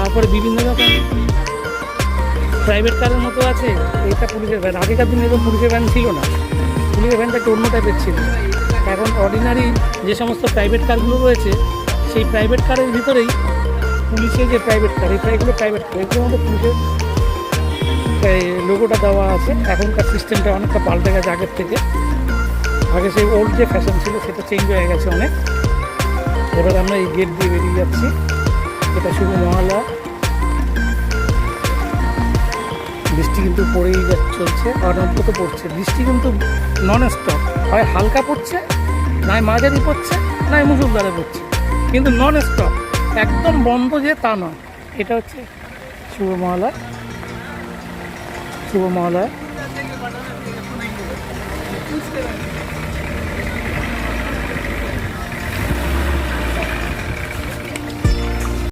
তারপরে বিভিন্ন রকম প্রাইভেট কারের মতো আছে, এটা পুলিশের ভ্যান। আগেকার দিনে এরকম পুলিশের ভ্যান ছিল না, পুলিশের ভ্যানটা একটু অন্য টাইপের ছিল। এখন অর্ডিনারি যে সমস্ত প্রাইভেট কারগুলো রয়েছে, সেই প্রাইভেট কারের ভিতরেই পুলিশের যে প্রাইভেট কার, এগুলো প্রাইভেট কার, এগুলোর মধ্যে পুলিশের লোগোটা দেওয়া আছে। এখনকার সিস্টেমটা অনেকটা পাল্টে গেছে আগের থেকে। আগে সেই ওল্ড যে ফ্যাশন ছিল সেটা চেঞ্জ হয়ে গেছে অনেক। এবার আমরা এই গেট দিয়ে বেরিয়ে যাচ্ছি। এটা শুভ মহল্লা। বৃষ্টি কিন্তু পড়েই চলছে, অনবরত পড়ছে বৃষ্টি, কিন্তু নন স্টপ। হয় হালকা পড়ছে, নয় মাঝারি পড়ছে, নয় মুসুলধারে পড়ছে, কিন্তু নন স্টপ, একদম বন্ধ যে তা নয়। এটা হচ্ছে শুভ মহল্লা। শুভ মহল্লা।